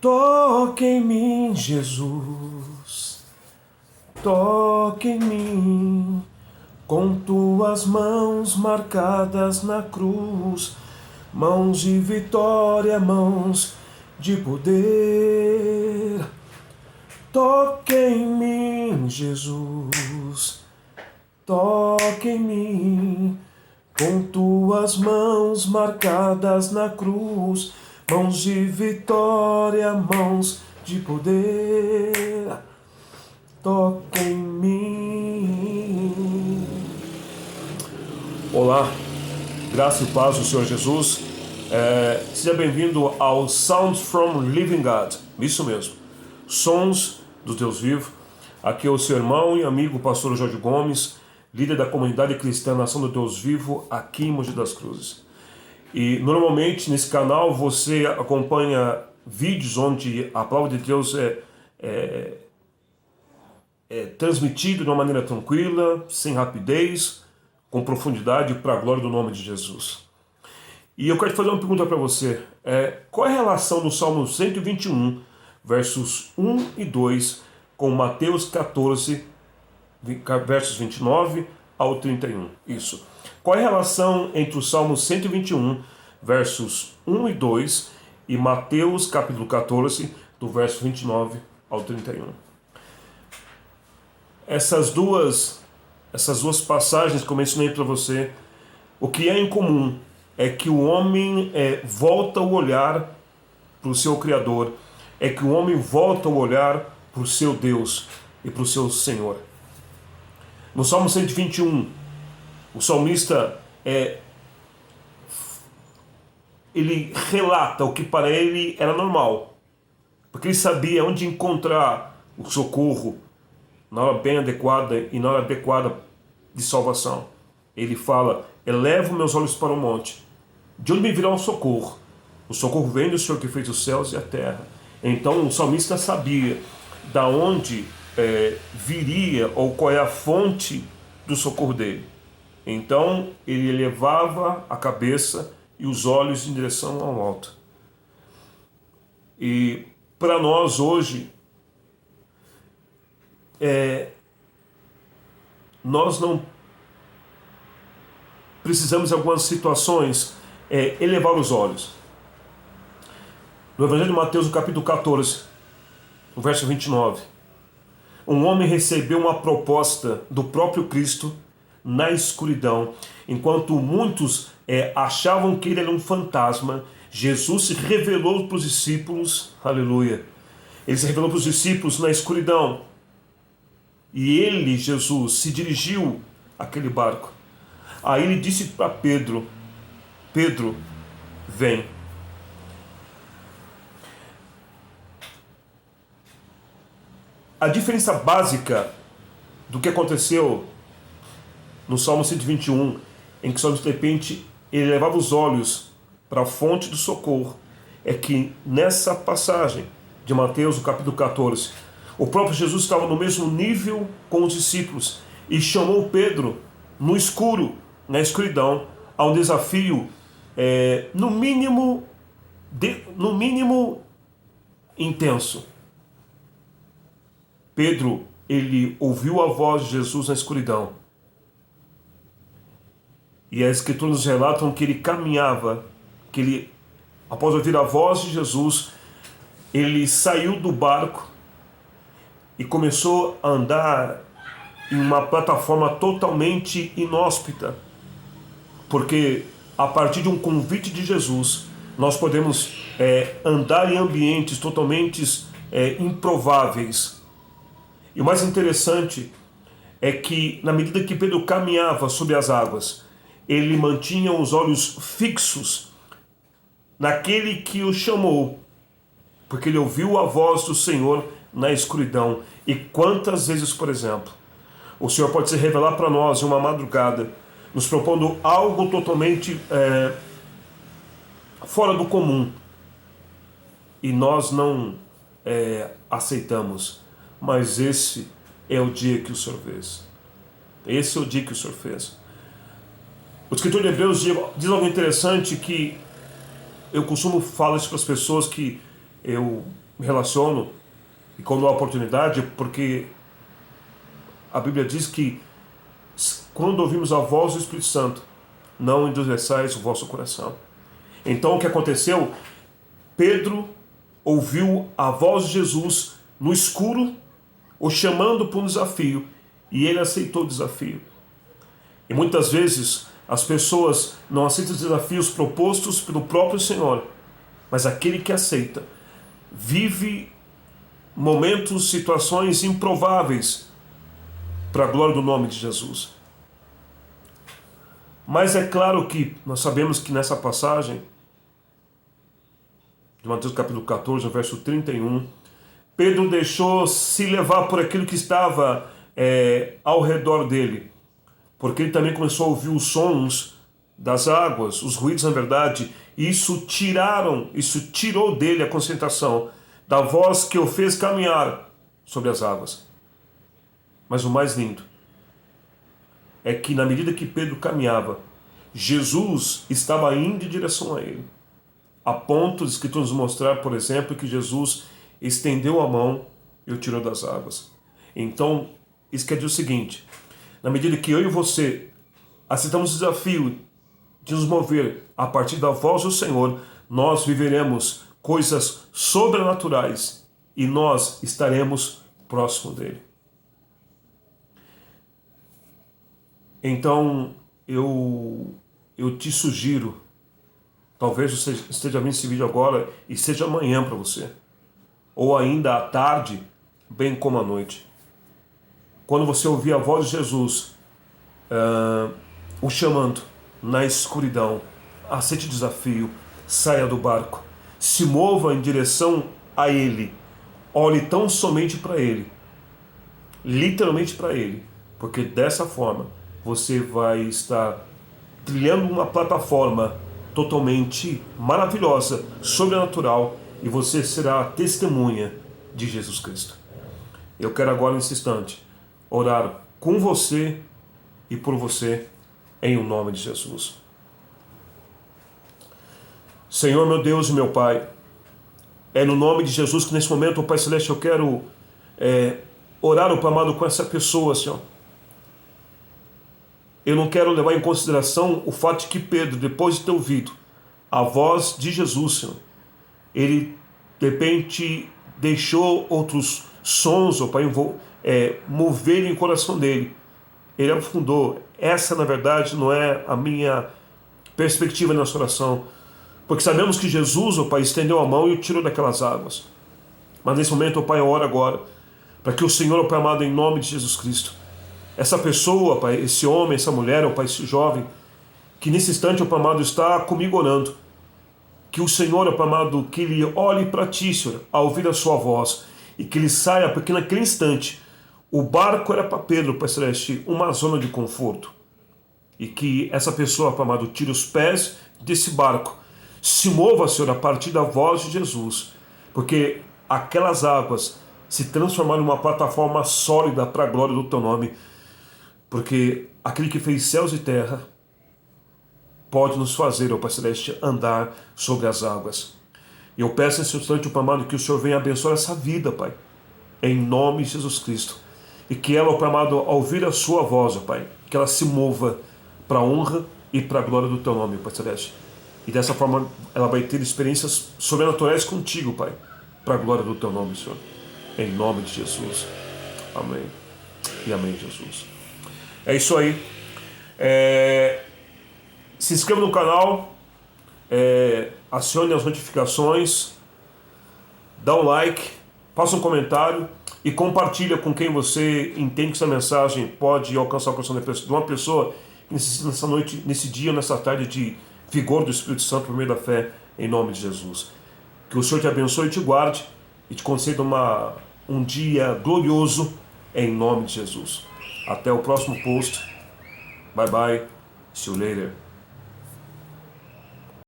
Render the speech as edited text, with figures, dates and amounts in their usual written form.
Toque em mim, Jesus, toque em mim, com tuas mãos marcadas na cruz, mãos de vitória, mãos de poder. Toque em mim, Jesus, toque em mim, com tuas mãos marcadas na cruz, mãos de vitória, mãos de poder. Toque em mim. Olá, graça e paz do Senhor Jesus. Seja bem-vindo ao Sounds from Living God. Isso mesmo, Sons do Deus Vivo. Aqui é o seu irmão e amigo pastor Jorge Gomes, líder da comunidade cristã Nação do Deus Vivo, aqui em Mogi das Cruzes. E normalmente nesse canal você acompanha vídeos onde a palavra de Deus é transmitida de uma maneira tranquila, sem rapidez, com profundidade, para a glória do nome de Jesus. E eu quero te fazer uma pergunta para você. Qual é a relação do Salmo 121, versos 1 e 2, com Mateus 14, versos 29 ao 31? Isso. Qual é a relação entre o Salmo 121, versos 1 e 2, e Mateus capítulo 14, do verso 29 ao 31? Essas duas passagens que eu mencionei para você, o que é em comum é que o homem volta o olhar para o seu Criador, é que o homem volta o olhar para o seu Deus e para o seu Senhor. No Salmo 121, o salmista ele relata o que para ele era normal, porque ele sabia onde encontrar o socorro na hora bem adequada e na hora adequada de salvação. Ele fala: elevo meus olhos para o monte, de onde me virá o socorro? O socorro vem do Senhor que fez os céus e a terra. Então o salmista sabia da onde viria, ou qual é a fonte do socorro dele. Então ele elevava a cabeça e os olhos em direção ao alto. E para nós hoje, nós não precisamos em algumas situações elevar os olhos. No Evangelho de Mateus, no capítulo 14, no verso 29, um homem recebeu uma proposta do próprio Cristo na escuridão. Enquanto muitos achavam que ele era um fantasma, Jesus se revelou para os discípulos, aleluia. Ele se revelou para os discípulos na escuridão. E ele, Jesus, se dirigiu àquele barco. Aí ele disse para Pedro: Pedro, vem. A diferença básica do que aconteceu no Salmo 121, em que o salmista de repente ele levava os olhos para a fonte do socorro, é que nessa passagem de Mateus, no capítulo 14, o próprio Jesus estava no mesmo nível com os discípulos e chamou Pedro no escuro, na escuridão, a um desafio no mínimo intenso. Pedro, ele ouviu a voz de Jesus na escuridão. E as escrituras nos relatam que ele caminhava, que ele, após ouvir a voz de Jesus, ele saiu do barco e começou a andar em uma plataforma totalmente inóspita. Porque a partir de um convite de Jesus, nós podemos andar em ambientes totalmente improváveis. E o mais interessante é que, na medida que Pedro caminhava sobre as águas, ele mantinha os olhos fixos naquele que o chamou, porque ele ouviu a voz do Senhor na escuridão. E quantas vezes, por exemplo, o Senhor pode se revelar para nós em uma madrugada, nos propondo algo totalmente fora do comum, e nós não aceitamos. Mas esse é o dia que o Senhor fez. Esse é o dia que o Senhor fez. O escritor de Hebreus diz algo interessante, que eu costumo falar isso para as pessoas, que eu me relaciono e quando há oportunidade, porque a Bíblia diz que quando ouvimos a voz do Espírito Santo, não endureçais o vosso coração. Então o que aconteceu? Pedro ouviu a voz de Jesus no escuro, o chamando para um desafio, e ele aceitou o desafio. E muitas vezes as pessoas não aceitam os desafios propostos pelo próprio Senhor, mas aquele que aceita vive momentos, situações improváveis para a glória do nome de Jesus. Mas é claro que nós sabemos que nessa passagem de Mateus capítulo 14, verso 31, Pedro deixou se levar por aquilo que estava ao redor dele, porque ele também começou a ouvir os sons das águas, os ruídos na verdade, e isso tirou dele a concentração da voz que o fez caminhar sobre as águas. Mas o mais lindo é que na medida que Pedro caminhava, Jesus estava indo em direção a ele, a ponto de Escritura nos mostrar, por exemplo, que Jesus estendeu a mão e o tirou das águas. Então, isso quer dizer o seguinte: na medida que eu e você aceitamos o desafio de nos mover a partir da voz do Senhor, nós viveremos coisas sobrenaturais e nós estaremos próximo dele. Então, eu te sugiro, talvez você esteja vendo esse vídeo agora e seja amanhã para você, ou ainda à tarde, bem como à noite. Quando você ouvir a voz de Jesus o chamando na escuridão, aceite o desafio, saia do barco, se mova em direção a Ele, olhe tão somente para Ele, literalmente para Ele, porque dessa forma você vai estar trilhando uma plataforma totalmente maravilhosa, sobrenatural, e você será testemunha de Jesus Cristo. Eu quero agora, nesse instante, orar com você e por você, em o nome de Jesus. Senhor, meu Deus e meu Pai, é no nome de Jesus que nesse momento, Pai Celeste, eu quero orar, Pai amado, com essa pessoa, Senhor. Eu não quero levar em consideração o fato de que Pedro, depois de ter ouvido a voz de Jesus, Senhor, ele de repente deixou outros sons, Pai, moverem o coração dele. Ele afundou. Essa, na verdade, não é a minha perspectiva nessa oração, porque sabemos que Jesus, Pai, estendeu a mão e o tirou daquelas águas. Mas nesse momento, Pai, eu oro agora para que o Senhor, Pai amado, em nome de Jesus Cristo, essa pessoa, Pai, esse homem, essa mulher, Pai, esse jovem, que nesse instante, Pai amado, está comigo orando, que o Senhor, Pai amado, que ele olhe para ti, Senhor, ao ouvir a sua voz, e que ele saia, porque naquele instante o barco era para Pedro, Pai Celeste, uma zona de conforto, e que essa pessoa, Pai amado, tire os pés desse barco, se mova, Senhor, a partir da voz de Jesus, porque aquelas águas se transformaram em uma plataforma sólida para a glória do teu nome, porque aquele que fez céus e terra pode nos fazer, ó Pai Celeste, andar sobre as águas. E eu peço nesse instante, Pai amado, que o Senhor venha abençoar essa vida, Pai, em nome de Jesus Cristo. E que ela, ó Pai amado, ao ouvir a sua voz, ó Pai, que ela se mova para a honra e para a glória do teu nome, Pai Celeste. E dessa forma ela vai ter experiências sobrenaturais contigo, Pai, para a glória do teu nome, Senhor. Em nome de Jesus. Amém. E amém, Jesus. É isso aí. Se inscreva no canal, acione as notificações, dá um like, faça um comentário e compartilha com quem você entende que essa mensagem pode alcançar o coração de uma pessoa que necessita nessa noite, nesse dia, nessa tarde de vigor do Espírito Santo por meio da fé, em nome de Jesus. Que o Senhor te abençoe e te guarde e te conceda um dia glorioso em nome de Jesus. Até o próximo post. Bye bye. See you later.